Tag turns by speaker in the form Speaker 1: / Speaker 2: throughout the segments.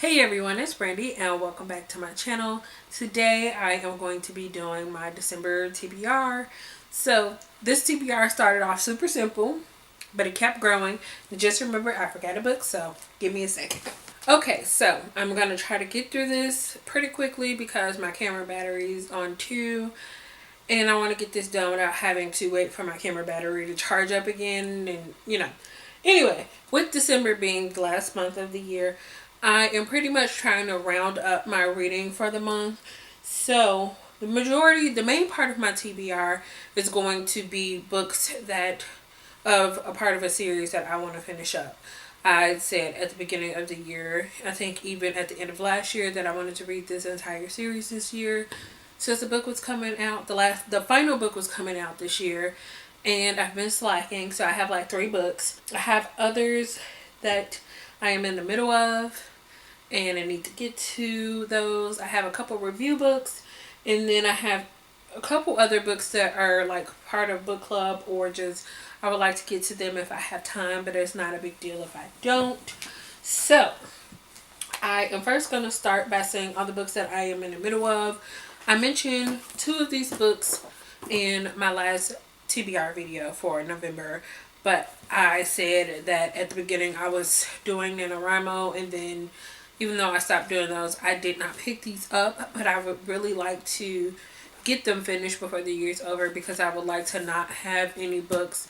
Speaker 1: Hey everyone, it's Brandy and welcome back to my channel. Today I am going to be doing my December TBR. So this TBR started off super simple, but it kept growing. And just remember, I forgot a book, so give me a second. Okay, so I'm going to try to get through this pretty quickly because my camera battery is on 2. And I want to get this done without having to wait for my camera battery to charge up again. And. Anyway, with December being the last month of the year, I am pretty much trying to round up my reading for the month. So, the main part of my TBR is going to be books that, of a part of a series that I want to finish up. I said at the beginning of the year, I think even at the end of last year, that I wanted to read this entire series this year. Since the book was coming out, the final book was coming out this year, and I've been slacking, so I have like 3 books. I have others that I am in the middle of, and I need to get to those. I have a couple review books, and then I have a couple other books that are like part of book club, or just I would like to get to them if I have time, but it's not a big deal if I don't. So I am first going to start by saying all the books that I am in the middle of. I mentioned 2 of these books in my last TBR video for November, but I said that at the beginning I was doing NaNoWriMo, and then even though I stopped doing those, I did not pick these up, but I would really like to get them finished before the year's over because I would like to not have any books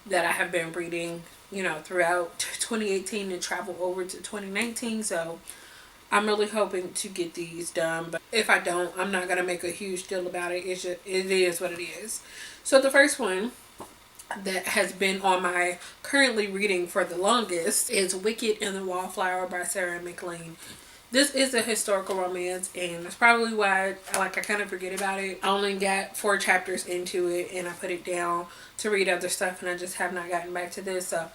Speaker 1: that I have been reading, throughout 2018 and travel over to 2019. So I'm really hoping to get these done, but if I don't, I'm not gonna make a huge deal about it. It is what it is. So the first one that has been on my currently reading for the longest is Wicked and the Wallflower by Sarah McLean. This is a historical romance, and that's probably why I kind of forget about it. I only got 4 chapters into it, and I put it down to read other stuff, and I just have not gotten back to this. So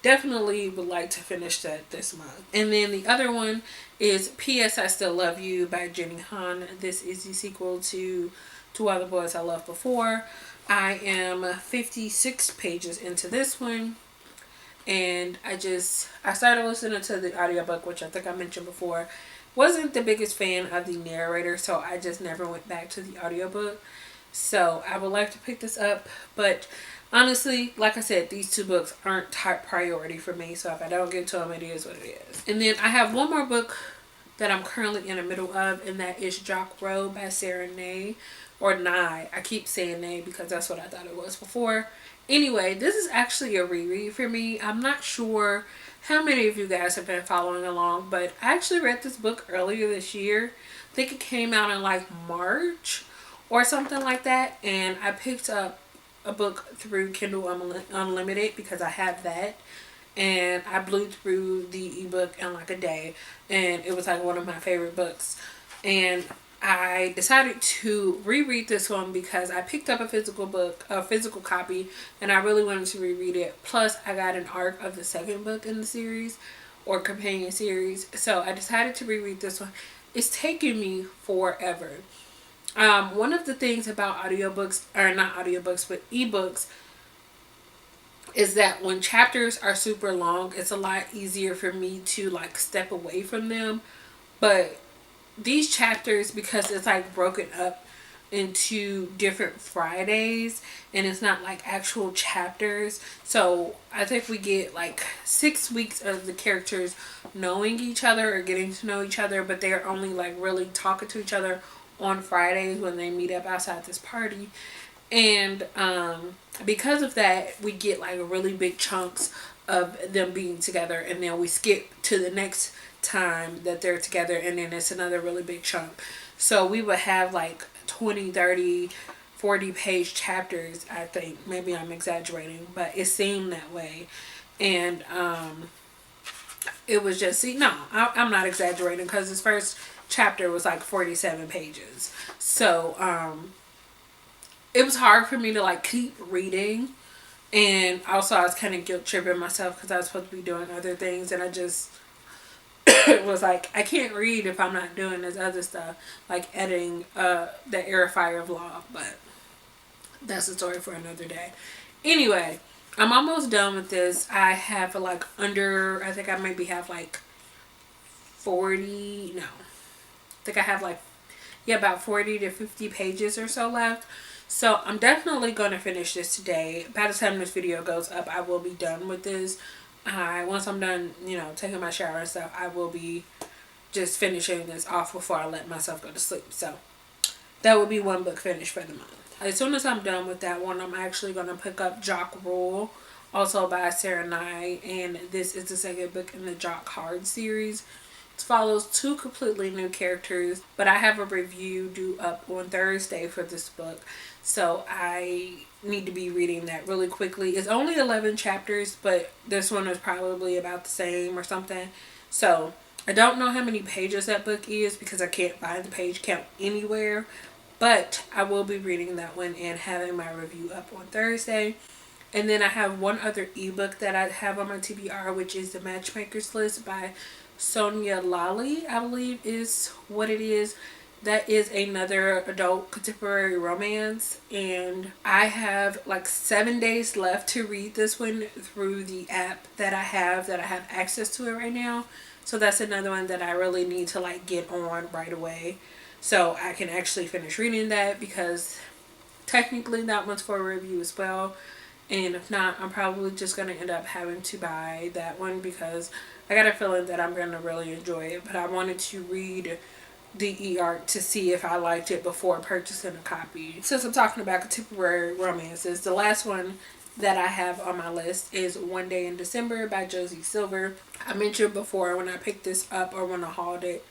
Speaker 1: definitely would like to finish that this month. And then the other one is P.S. I Still Love You by Jenny Han. This is the sequel to All the Boys I Loved Before. I am 56 pages into this one, and I started listening to the audiobook, which I think I mentioned before. Wasn't the biggest fan of the narrator, so I just never went back to the audiobook. So I would like to pick this up, but honestly, like I said, these 2 books aren't top priority for me, so if I don't get to them, it is what it is. And then I have one more book that I'm currently in the middle of, and that is Jock Road by Sarah Nye, or Nye. I keep saying Nye because that's what I thought it was before. Anyway, this is actually a reread for me. I'm not sure how many of you guys have been following along, but I actually read this book earlier this year. I think it came out in like March or something like that, and I picked up a book through Kindle Unlimited because I have that, and I blew through the ebook in like a day, and it was like one of my favorite books. And I decided to reread this one because I picked up a physical copy, and I really wanted to reread it. Plus, I got an arc of the second book in the series, or companion series, so I decided to reread this one. It's taken me forever. One of the things about audiobooks, or not audiobooks, but ebooks, is that when chapters are super long, it's a lot easier for me to like step away from them. But these chapters, because it's like broken up into different Fridays, and it's not like actual chapters, so I think we get like 6 weeks of the characters knowing each other or getting to know each other, but they're only like really talking to each other on Fridays when they meet up outside this party. And because of that, we get like really big chunks of them being together, and then we skip to the next time that they're together, and then it's another really big chunk. So we would have like 20, 30, 40 page chapters, I think. Maybe I'm exaggerating, but it seemed that way. And it was just, I'm not exaggerating, because this first chapter was like 47 pages. So it was hard for me to like keep reading, and also I was kind of guilt tripping myself because I was supposed to be doing other things, and I just was like, I can't read if I'm not doing this other stuff, like editing the Air Fire vlog. But that's a story for another day. Anyway, I'm almost done with this. I have like I think I maybe have like 40, no, I think I have like, yeah, about 40 to 50 pages or so left. So I'm definitely going to finish this today. By the time this video goes up, I will be done with this. Once I'm done, you know, taking my shower and stuff, I will be just finishing this off before I let myself go to sleep. So that will be one book finished for the month. As soon as I'm done with that one, I'm actually going to pick up Jock Rule, also by Sarah Nye, and this is the second book in the Jock Hard series. It follows two completely new characters, but I have a review due up on Thursday for this book, so I need to be reading that really quickly. It's only 11 chapters, but this one is probably about the same or something. So I don't know how many pages that book is because I can't find the page count anywhere, but I will be reading that one and having my review up on Thursday. And then I have one other ebook that I have on my TBR, which is The Matchmaker's List by Sonia Lally, I believe is what it is. That is another adult contemporary romance, and I have like 7 days left to read this one through the app that I have access to it right now. So that's another one that I really need to like get on right away so I can actually finish reading that, because technically that one's for a review as well. And if not, I'm probably just going to end up having to buy that one because I got a feeling that I'm going to really enjoy it. But I wanted to read the e-arc to see if I liked it before purchasing a copy. Since I'm talking about contemporary romances, the last one that I have on my list is One Day in December by Josie Silver. I mentioned before when I picked this up, or when I hauled it,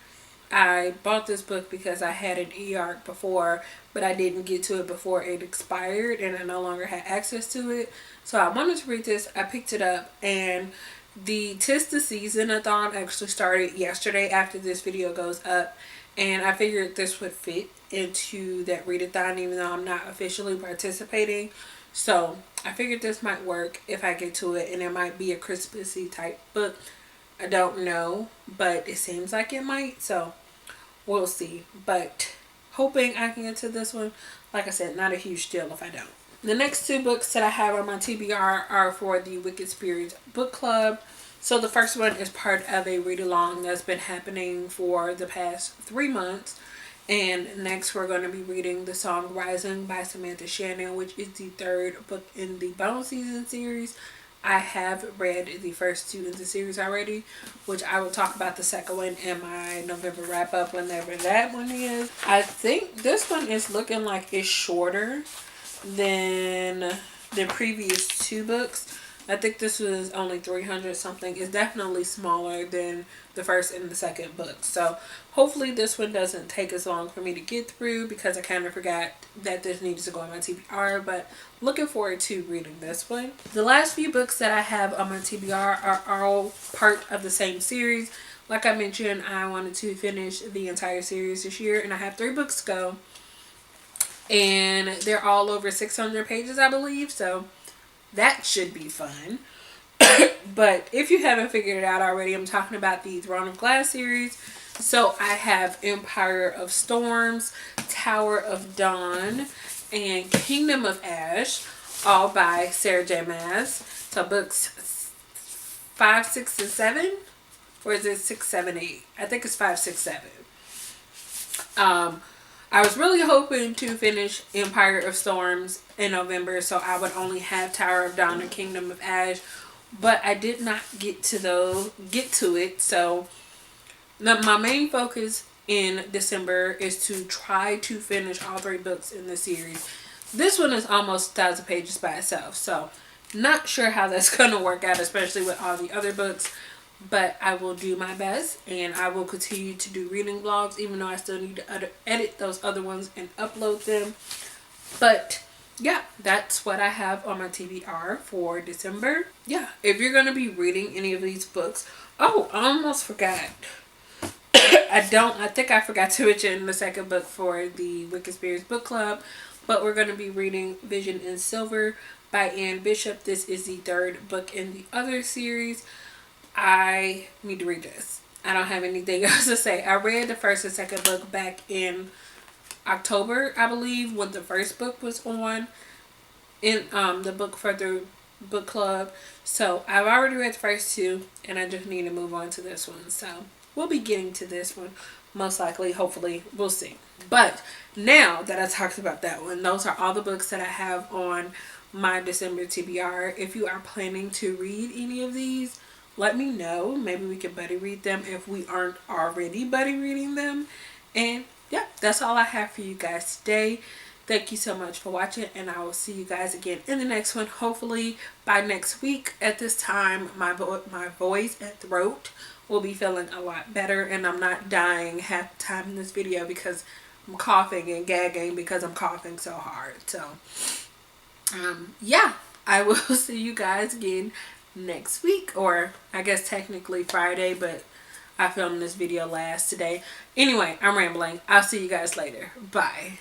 Speaker 1: I bought this book because I had an e-arc before, but I didn't get to it before it expired and I no longer had access to it. So I wanted to read this. I picked it up, and the Tis the Season-a-thon actually started yesterday after this video goes up, and I figured this would fit into that readathon even though I'm not officially participating. So I figured this might work if I get to it, and it might be a Christmassy type book. I don't know, but it seems like it might, so we'll see. But hoping I can get to this one. Like I said, not a huge deal if I don't. The next two books that I have on my TBR are for the Wicked Spirits book club. So the first one is part of a read-along that's been happening for the past 3 months. And next we're going to be reading The Song Rising by Samantha Shannon, which is the third book in the Bone Season series. I have read the first two in the series already, which I will talk about the second one in my November wrap up whenever that one is. I think this one is looking like it's shorter than the previous two books. I think this was only 300 something. It's definitely smaller than the first and the second book. So hopefully this one doesn't take as long for me to get through, because I kind of forgot that this needs to go on my TBR. But looking forward to reading this one. The last few books that I have on my TBR are all part of the same series. Like I mentioned, I wanted to finish the entire series this year, and I have 3 books to go. And they're all over 600 pages, I believe. So that should be fun. But if you haven't figured it out already, I'm talking about the Throne of Glass series. So I have Empire of Storms, Tower of Dawn, and Kingdom of Ash, all by Sarah J. Maas. So books 5, 6, and 7, or is it 6, 7, 8? I think it's 5, 6, 7. I was really hoping to finish Empire of Storms in November, so I would only have Tower of Dawn and Kingdom of Ash, but I did not get to it. So my main focus in December is to try to finish all 3 books in the series. This one is almost 1,000 pages by itself, so not sure how that's going to work out, especially with all the other books. But I will do my best, and I will continue to do reading vlogs, even though I still need to edit those other ones and upload them. But yeah, that's what I have on my TBR for December. Yeah, if you're going to be reading any of these books. Oh, I almost forgot. I think I forgot to mention the second book for the Wicked Spirits book club. But we're going to be reading Vision in Silver by Anne Bishop. This is the third book in the other series. I need to read this. I don't have anything else to say. I read the first and second book back in October, I believe, when the first book was on in the book for the book club. So I've already read the first 2, and I just need to move on to this one. So we'll be getting to this one most likely, hopefully, we'll see. But now that I talked about that one, those are all the books that I have on my December TBR. If you are planning to read any of these, let me know. Maybe we can buddy read them if we aren't already buddy reading them. And yeah, that's all I have for you guys today. Thank you so much for watching, and I will see you guys again in the next one. Hopefully by next week at this time, my voice and throat will be feeling a lot better, and I'm not dying half the time in this video because I'm coughing and gagging because I'm coughing so hard. So yeah, I will see you guys again next week, or I guess technically Friday, but I filmed this video last today. Anyway, I'm rambling. I'll see you guys later. Bye.